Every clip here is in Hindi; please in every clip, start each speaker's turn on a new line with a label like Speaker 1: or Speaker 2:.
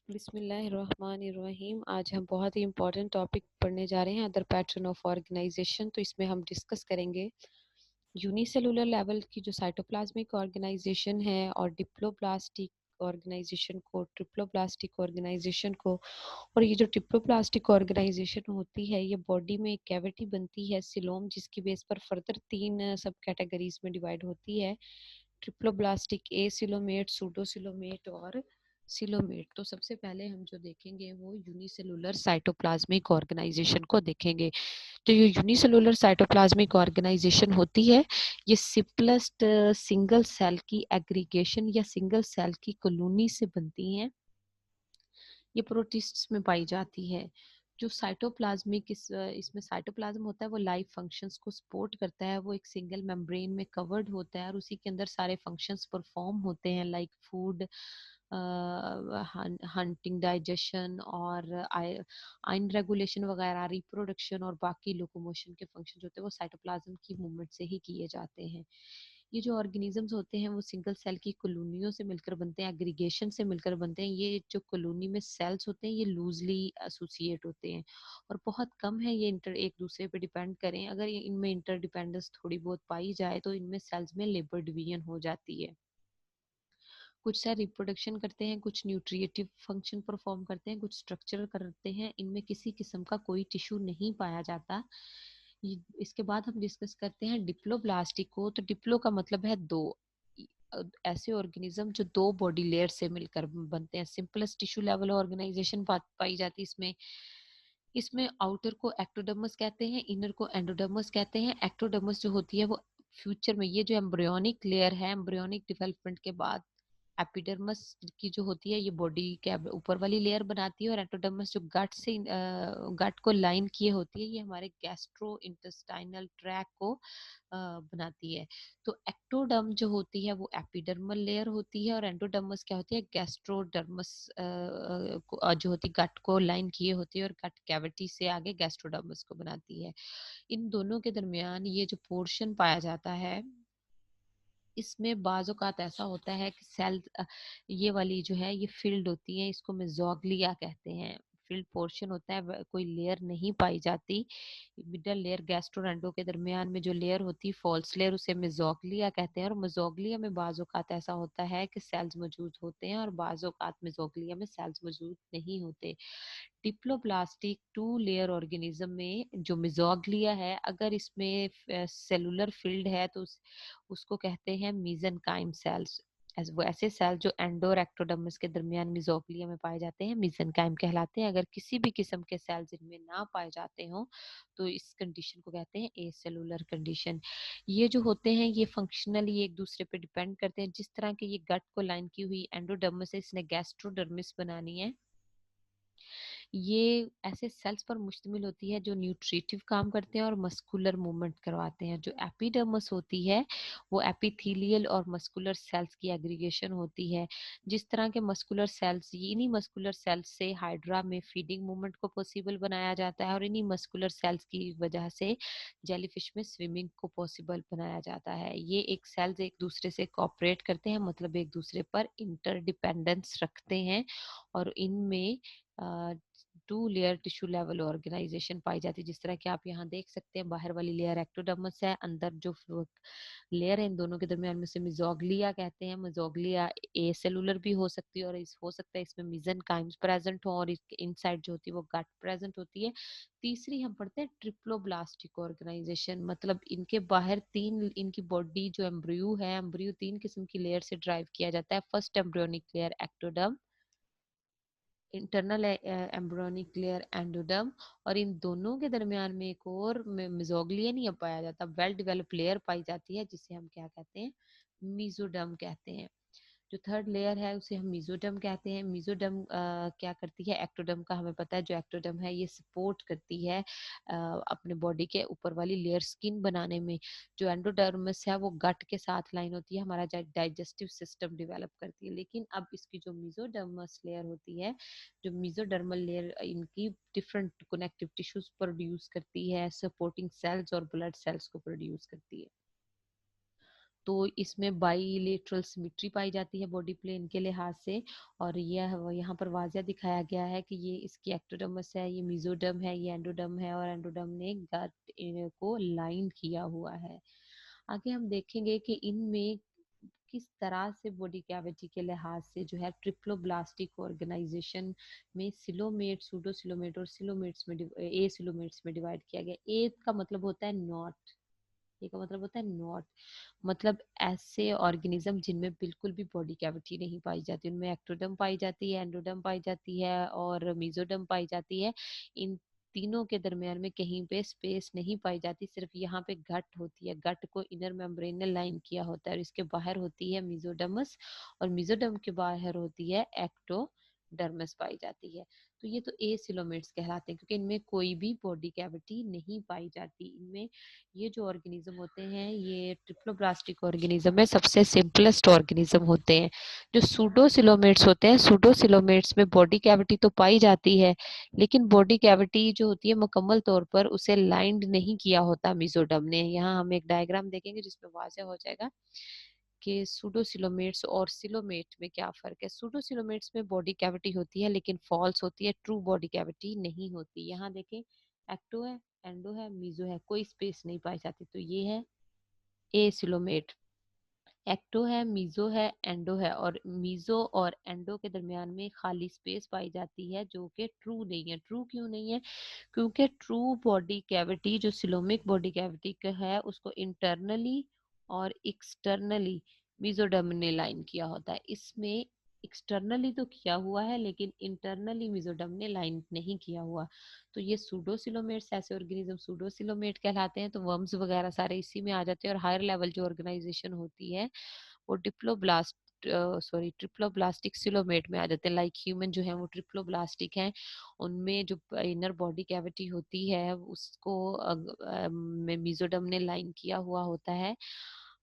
Speaker 1: बिस्मिल्लाहिर्रहमानिर्रहीम। आज हम बहुत ही इम्पोर्टेंट टॉपिक पढ़ने जा रहे हैं, अदर पैटर्न ऑफ ऑर्गेनाइजेशन। तो इसमें हम डिस्कस करेंगे यूनिसेलुलर लेवल की जो साइटोप्लाज्मिक ऑर्गेनाइजेशन है और डिप्लोप्लास्टिक ऑर्गेनाइजेशन को, ट्रिप्लोप्लास्टिक ऑर्गेनाइजेशन को। और ये जो ट्रिप्लोप्लास्टिक ऑर्गेनाइजेशन होती है, ये बॉडी में एक कैविटी बनती है सिलोम, जिसकी बेस पर फर्दर तीन सब कैटेगरीज में डिवाइड होती है, ट्रिप्लोब्लास्टिक, ए सिलोमेट, सूडोसिलोमेट और सिलोमेट। तो सबसे पहले हम जो देखेंगे वो यूनिसेलुलर साइटोप्लाज्मिक ऑर्गेनाइजेशन को देखेंगे। जो ये यूनिसेलुलर साइटोप्लाज्मिक ऑर्गेनाइजेशन होती है, ये सिंपलेस्ट सिंगल सेल की एग्रीगेशन या सिंगल सेल की कॉलोनी से बनती हैं। ये प्रोटिस्ट्स में पाई जाती है। जो साइटोप्लाज्मिक इसमें साइटोप्लाज्म होता है, वो लाइफ फंक्शंस को सपोर्ट करता है। वो एक सिंगल मेम्ब्रेन में कवर्ड होता है और उसी के अंदर सारे फंक्शंस परफॉर्म होते हैं, लाइक फूड, हंटिंग, डाइजेशन और आयन रेगुलेशन वगैरह, रिप्रोडक्शन और बाकी लोकोमोशन के फंक्शन होते हैं वो साइटोप्लाज्म की मूवमेंट से ही किए जाते हैं। ये जो ऑर्गेनिजम्स होते हैं वो सिंगल सेल की कॉलोनियों से मिलकर बनते हैं, एग्रीगेशन से मिलकर बनते हैं। ये जो कॉलोनी में सेल्स होते हैं ये लूजली एसोसिएट होते हैं और बहुत कम है ये इंटर एक दूसरे पे डिपेंड करें। अगर इनमें इंटरडिपेंडेंस थोड़ी बहुत पाई जाए तो इनमें सेल्स में लेबर डिवीजन हो जाती है। कुछ सेल रिप्रोडक्शन करते हैं, कुछ न्यूट्रिएटिव फंक्शन परफॉर्म करते हैं, कुछ स्ट्रक्चरल करते हैं। इनमें किसी किस्म का कोई टिश्यू नहीं पाया जाता। इसके बाद हम डिस्कस करते हैं डिप्लोब्लास्टिक को। तो डिप्लो का मतलब है दो, ऐसे ऑर्गेनिज्म जो दो बॉडी लेयर से मिलकर बनते हैं। सिंपलेस्ट टिश्यू लेवल ऑर्गेनाइजेशन पाई जाती है इसमें। इसमें आउटर को एक्टोडर्मस कहते हैं, इनर को एंडोडर्मस कहते हैं। एक्टोडर्मस जो होती है वो फ्यूचर में, ये जो एम्ब्रियोनिक लेयर है, एम्ब्रियोनिक डेवलपमेंट के बाद एपिडर्मस की जो होती है ये बॉडी के ऊपर वाली लेयर बनाती है। और एंडोडर्मस जो गट से गट को लाइन किए होती है, ये हमारे गैस्ट्रो इंटेस्टाइनल ट्रैक को बनाती है। तो एक्टोडर्म जो होती है वो एपिडर्मल लेयर होती है और एंडोडर्मस क्या होती है, गैस्ट्रोडर्मस जो होती है गट को लाइन किए होती है और गट कैविटी से आगे गैस्ट्रोडर्मस को बनाती है। इन दोनों के दरमियान ये जो पोर्शन पाया जाता है, इसमें बाज़ औक़ात ऐसा होता है कि सेल ये वाली जो है ये फील्ड होती है, इसको मेसोग्लिया कहते हैं। फील्ड पोर्शन होता है, कोई लेयर नहीं पाई जाती। मिडल लेयर गैस्ट्रो एंडो के दरमियान में जो लेयर होती है फॉल्स लेयर, उसे मेसोग्लिया कहते हैं। और मेसोग्लिया में बाज़ औक़ात ऐसा होता है कि सेल्स मौजूद होते हैं और बाज़ औक़ात मेसोग्लिया में सेल्स मौजूद नहीं होते। डिप्लोप्लास्टिक टू लेयर ऑर्गेनिज्म में जो मेसोग्लिया है, अगर इसमें सेलुलर फील्ड है तो उसको कहते हैं मीजेनकाइम सेल्स। वो ऐसे सेल जो एंडो और एक्टोडर्मिस के दरमियान मेसोग्लिया में पाए जाते हैं मीजेनकाइम कहलाते हैं। अगर किसी भी किस्म के सेल्स इनमें ना पाए जाते हों तो इस कंडीशन को कहते हैं ए सेलुलर कंडीशन। ये जो होते हैं ये फंक्शनली एक दूसरे पे डिपेंड करते हैं। जिस तरह के ये गट को लाइन की हुई एंडोडर्मिस है, इसने गैस्ट्रोडर्मिस बनानी है। ये ऐसे सेल्स पर मुश्तमिल होती है जो न्यूट्रिटिव काम करते हैं और मस्कुलर मूवमेंट करवाते हैं। जो एपिडर्मिस होती है वो एपिथेलियल और मस्कुलर सेल्स की एग्रीगेशन होती है। जिस तरह के मस्कुलर सेल्स, इन्हीं मस्कुलर सेल्स से हाइड्रा में फीडिंग मूवमेंट को पॉसिबल बनाया जाता है और इन्हीं मस्कुलर सेल्स की वजह से जेलीफिश में स्विमिंग को पॉसिबल बनाया जाता है। ये एक सेल्स एक दूसरे से कोऑपरेट करते हैं, मतलब एक दूसरे पर इंटरडिपेंडेंस रखते हैं और इनमें two layer tissue level organisation पाई जाती है। जिस तरह कि आप यहाँ देख सकते हैं, बाहर वाली लेयर एक्टोडर्मस है, अंदर जो लेयर है इन दोनों के दरमियान में से मेसोग्लिया कहते हैं। मेसोग्लिया ए सेलुलर भी हो सकती है और हो सकता है इसमें मेसेनकाइम्स प्रेजेंट हो और इनसाइड जो होती है वो गट प्रेजेंट होती है। तीसरी हम पढ़ते हैं ट्रिप्लोब्लास्टिक ऑर्गेनाइजेशन, मतलब इनके बाहर तीन, इनकी बॉडी जो एम्ब्रियो है, एम्ब्रियो तीन किस्म की लेयर से ड्राइव किया जाता है। First embryonic layer ectoderm, internal embryonic layer endoderm, और इन दोनों के दरमियान में एक और मेसोग्लिया नहीं पाया जाता, वेल डेवलप लेयर पाई जाती है जिसे हम क्या कहते हैं, मीजोडर्म कहते हैं। जो थर्ड लेयर है उसे हम मीजोडर्म कहते हैं। मीजोडर्म क्या करती है, एक्टोडर्म का हमें पता है, जो एक्टोडर्म है ये सपोर्ट करती है अपने बॉडी के ऊपर वाली लेयर स्किन बनाने में। जो एंडोडर्मिस है वो गट के साथ लाइन होती है, हमारा डाइजेस्टिव सिस्टम डेवलप करती है। लेकिन अब इसकी जो मीजोडर्मस लेयर होती है, जो मीजोडर्मल लेयर इनकी डिफरेंट कनेक्टिव टिश्यूज प्रोड्यूस करती है, सपोर्टिंग सेल्स और ब्लड सेल्स को प्रोड्यूस करती है। तो इसमें बाईलेटरल सिमेट्री पाई जाती है बॉडी प्लेन के लिहाज से। और यह यहाँ पर वाजिया दिखाया गया है कि ये इसकी एक्टोडर्मस है, ये मेसोडर्म है, ये एंडोडर्म है, और एंडोडर्म ने गट को लाइन किया हुआ है। आगे हम देखेंगे कि इनमें किस तरह से बॉडी कैविटी के लिहाज से जो है ट्रिप्लोब्लास्टिक ऑर्गेनाइजेशन में सिलोमेट, सूडोसिलोमेट और सिलोमेट्स में ए सिलोमेट्स में डिवाइड किया गया। ए का मतलब होता है नॉट, ए का मतलब होता है नॉट, मतलब ऐसे ऑर्गेनिज्म जिनमें बिल्कुल भी बॉडी कैविटी नहीं पाई जाती। उनमें एक्टोडर्म पाई जाती है, एंडोडर्म पाई जाती है और मेसोडर्म पाई जाती है। इन तीनों के दरमियान में कहीं पे स्पेस नहीं पाई जाती, सिर्फ यहाँ पे गट होती है। गट को इनर मेम्ब्रेन ने लाइन किया होता है और इसके बाहर होती है मेसोडर्मस, और मेसोडर्म के बाहर होती है एक्टोडर्मस पाई जाती है। तो ये तो ए सिलोमेट्स कहलाते हैं क्योंकि इनमें कोई भी बॉडी कैविटी नहीं पाई जाती। इनमें ये जो ऑर्गेनिज्म होते हैं ये ट्रिप्लोब्लास्टिक ऑर्गेनिज्म है, सबसे सिंपलेस्ट ऑर्गेनिज्म होते हैं। जो सूडोसिलोमेट्स होते हैं, सूडोसिलोमेट्स में बॉडी कैविटी तो पाई जाती है, लेकिन बॉडी कैविटी जो होती है मुकम्मल तौर पर उसे लाइंड नहीं किया होता मेसोडर्म ने। यहाँ हम एक डायग्राम देखेंगे जिसमें वाज़ेह हो जाएगा कि सूडोसिलोमेट्स और सिलोमेट में क्या फर्क है। सूडोसिलोमेट्स में बॉडी कैविटी होती है लेकिन फॉल्स होती है, ट्रू बॉडी कैविटी नहीं होती। यहाँ देखें, एक्टो है, एंडो है, मीजो है, कोई स्पेस नहीं पाई जाती। तो ये है ए सिलोमेट। एक्टो है, मीजो है, एंडो है, और मीजो और एंडो के दरमियान में खाली स्पेस पाई जाती है जो कि ट्रू नहीं है। ट्रू क्यों नहीं है? क्योंकि ट्रू बॉडी कैविटी जो सिलोमिक बॉडी कैविटी का है उसको इंटरनली और एक्सटर्नली मेसोडर्म ने लाइन किया होता है। इसमें एक्सटर्नली तो किया हुआ है लेकिन इंटरनली मेसोडर्म ने लाइन नहीं किया हुआ। तो ये सूडोसिलोमेट्स ऐसे ऑर्गेनिज्म सूडोसिलोमेट कहलाते हैं। तो वर्म्स वगैरह सारे इसी में आ जाते हैं। और हायर लेवल जो ऑर्गेनाइजेशन होती है वो डिप्लोब्लास्ट ट्रिप्लोब्लास्टिक सिलोमेट में आ जाते हैं। लाइक ह्यूमन जो है वो ट्रिप्लोब्लास्टिक है, उनमें जो इनर बॉडी कैविटी होती है उसको मेसोडर्म ने लाइन किया हुआ होता है।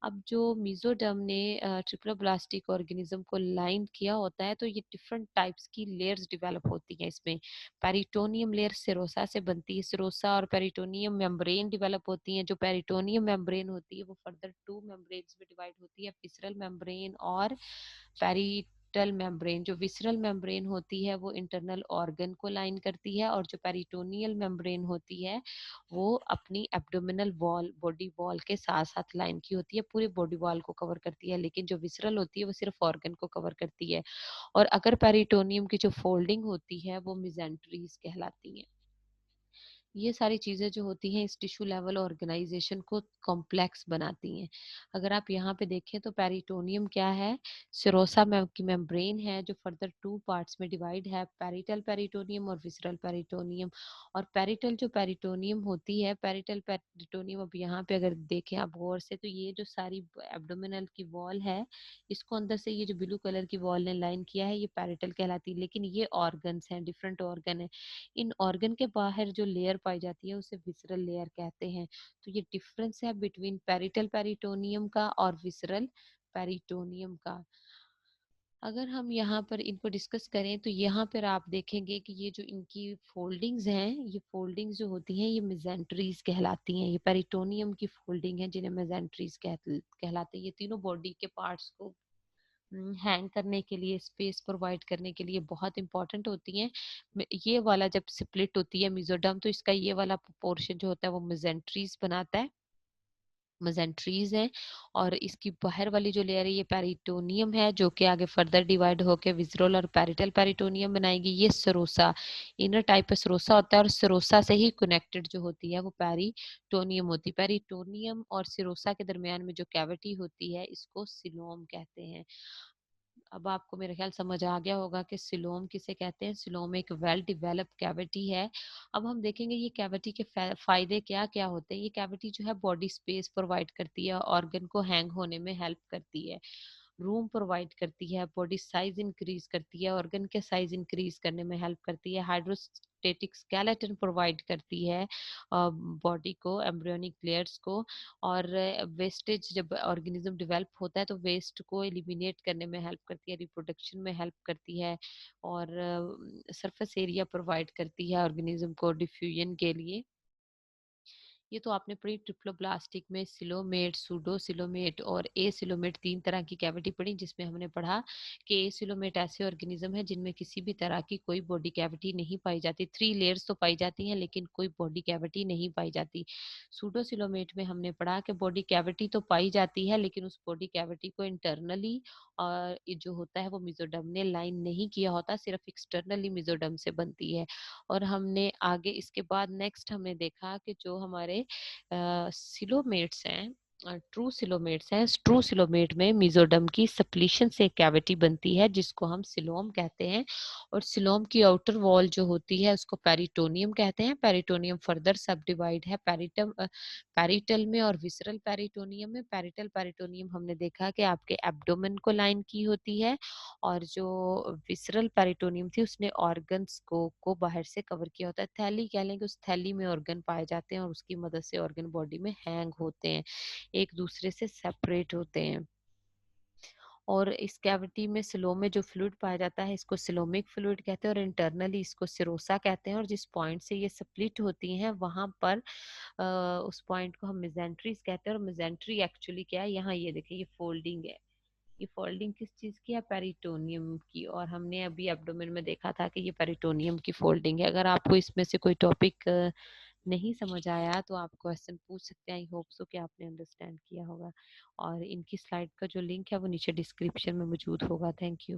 Speaker 1: अब जो मेसोडर्म ने ट्रिप्लोब्लास्टिक ऑर्गेनिज्म को लाइन किया होता है तो ये डिफरेंट टाइप्स की लेयर्स डेवलप होती हैं। इसमें पेरिटोनियम लेयर सिरोसा से बनती है, सिरोसा और पेरिटोनियम मेम्ब्रेन डेवलप होती हैं। जो पेरिटोनियम मेम्ब्रेन होती है वो फर्दर टू मेम्ब्रेन्स में डिवाइड होती है, विसरल मेम्ब्रेन और पेरिटल मेम्ब्रेन। जो विसरल मेम्ब्रेन होती है वो इंटरनल ऑर्गन को लाइन करती है, और जो पेरिटोनियल मेम्ब्रेन होती है वो अपनी एब्डोमिनल वॉल, बॉडी वॉल के साथ साथ लाइन की होती है, पूरे बॉडी वॉल को कवर करती है। लेकिन जो विसरल होती है वो सिर्फ ऑर्गन को कवर करती है। और अगर पेरिटोनियम की जो फोल्डिंग होती है वो मिजेंट्रीज कहलाती है। ये सारी चीजें जो होती हैं इस टिश्यू लेवल ऑर्गेनाइजेशन को कॉम्प्लेक्स बनाती हैं। अगर आप यहाँ पे देखें तो पेरिटोनियम क्या है, सिरोसा की मेम्ब्रेन है जो फर्दर टू पार्ट्स में डिवाइड है, पेरिटल पेरिटोनियम और विसरल पेरिटोनियम। और पेरिटल जो पेरिटोनियम होती है, पेरिटल पेरिटोनियम, अब यहाँ पे अगर देखें आप गौर से तो ये जो सारी एब्डोमिनल की वॉल है इसको अंदर से ये जो ब्लू कलर की वॉल ने लाइन किया है ये पेरिटल कहलाती है। लेकिन ये ऑर्गन्स हैं, डिफरेंट ऑर्गन है। इन ऑर्गन के बाहर जो लेयर पाई जाती है उसे विसरल लेयर कहते हैं। तो ये डिफरेंस है बिटवीन पेरिटल पेरिटोनियम का और विसरल पेरिटोनियम का। अगर हम यहाँ पर इनको डिस्कस करें तो यहाँ पर आप देखेंगे कि ये जो इनकी फोल्डिंग्स हैं, ये फोल्डिंग्स जो होती हैं ये मेजेंट्रीज कहलाती हैं। ये पेरिटोनियम की फोल्डिंग है जिन्हें मेजेंट्रीज कहलाते हैं। ये तीनों बॉडी के पार्ट्स को हैंग करने के लिए, स्पेस प्रोवाइड करने के लिए बहुत इंपॉर्टेंट होती हैं। ये वाला जब स्प्लिट होती है मेसोडर्म तो इसका ये वाला पोर्शन जो होता है वो मेजेंट्रीज बनाता है, मेजेंट्रीज है। और इसकी बाहर वाली जो लेयर है ये पेरिटोनियम है जो कि आगे फर्दर डिवाइड होकर विसरल और पेरिटल पेरिटोनियम बनाएगी। ये सरोसा, इनर टाइप पे सरोसा होता है और सरोसा से ही कनेक्टेड जो होती है वो पेरिटोनियम होती है। पेरिटोनियम और सिरोसा के दरमियान में जो कैविटी होती है इसको सिलोम कहते हैं। अब आपको मेरा ख्याल समझ आ गया होगा कि सिलोम किसे कहते हैं। सिलोम एक वेल डिवेलप कैविटी है। अब हम देखेंगे ये कैविटी के फायदे क्या क्या होते हैं। ये कैविटी जो है बॉडी स्पेस प्रोवाइड करती है, ऑर्गन को हैंग होने में हेल्प करती है, रूम प्रोवाइड करती है, बॉडी साइज इंक्रीज करती है, ऑर्गन के साइज इंक्रीज करने में हेल्प करती है, हाइड्रोस्टेटिक स्केलेटन प्रोवाइड करती है बॉडी को, एम्ब्रियोनिक लेयर्स को। और वेस्टेज, जब ऑर्गेनिज्म डेवलप होता है तो वेस्ट को एलिमिनेट करने में हेल्प करती है, रिप्रोडक्शन में हेल्प करती है, और सरफेस एरिया प्रोवाइड करती है ऑर्गेनिज्म को डिफ्यूजन के लिए। ये तो आपने पढ़ी ट्रिप्लोब्लास्टिक में सिलोमेट, सूडोसिलोमेट और एसिलोमेट 3 तरह की कैविटी पढ़ी, जिसमें हमने पढ़ा कि एसिलोमेट ऐसे ऑर्गेनिज्म है जिनमें किसी भी तरह की कोई बॉडी कैविटी नहीं पाई जाती। 3 लेयर्स तो पाई जाती हैं लेकिन कोई बॉडी कैविटी नहीं पाई जाती। सूडोसिलोमेट में हमने पढ़ा कि बॉडी कैविटी तो पाई जाती है लेकिन उस बॉडी कैविटी को इंटरनली और ये जो होता है वो मेसोडर्म ने लाइन नहीं किया होता, सिर्फ एक्सटर्नली मेसोडर्म से बनती है। और हमने आगे इसके बाद नेक्स्ट हमने देखा कि जो हमारे सिलोमेट्स हैं, ट्रू सिलोमेट्स हैं, ट्रू सिलोमेट में मेसोडर्म की सप्लीशन से कैविटी बनती है जिसको हम सिलोम कहते हैं। और सिलोम की आउटर वॉल जो होती है उसको पेरिटोनियम कहते हैं। पेरिटोनियम फर्दर सब डिवाइड है पैरिटल में और विसरल पेरिटोनियम में। पैरिटल पेरिटोनियम हमने देखा कि आपके एब्डोमेन को लाइन की होती है, और जो विसरल पेरिटोनियम थी उसने ऑर्गन्स को बाहर से कवर किया होता है। थैली कह लें कि उस थैली में ऑर्गन पाए जाते हैं और उसकी मदद से ऑर्गन बॉडी में हैंग होते हैं, एक दूसरे से सेपरेट होते हैं। और इस कैविटी में सिलोम में जो फ्लूइड पाया जाता है इसको सिलोमिक फ्लूइड कहते हैं, और इंटरनली इसको सिरोसा कहते हैं। और जिस पॉइंट से ये स्प्लिट होती हैं वहां पर उस पॉइंट को हम मेजेंट्रीज कहते हैं। और मेजेंट्री एक्चुअली क्या है, यहाँ ये देखिए ये फोल्डिंग है। ये फोल्डिंग किस चीज की है, पेरिटोनियम की। और हमने अभी एब्डोमेन में देखा था कि ये पेरिटोनियम की फोल्डिंग है। अगर आपको इसमें से कोई टॉपिक नहीं समझ आया तो आप क्वेश्चन पूछ सकते हैं। आई होप सो कि आपने अंडरस्टैंड किया होगा। और इनकी स्लाइड का जो लिंक है वो नीचे डिस्क्रिप्शन में मौजूद होगा। Thank you.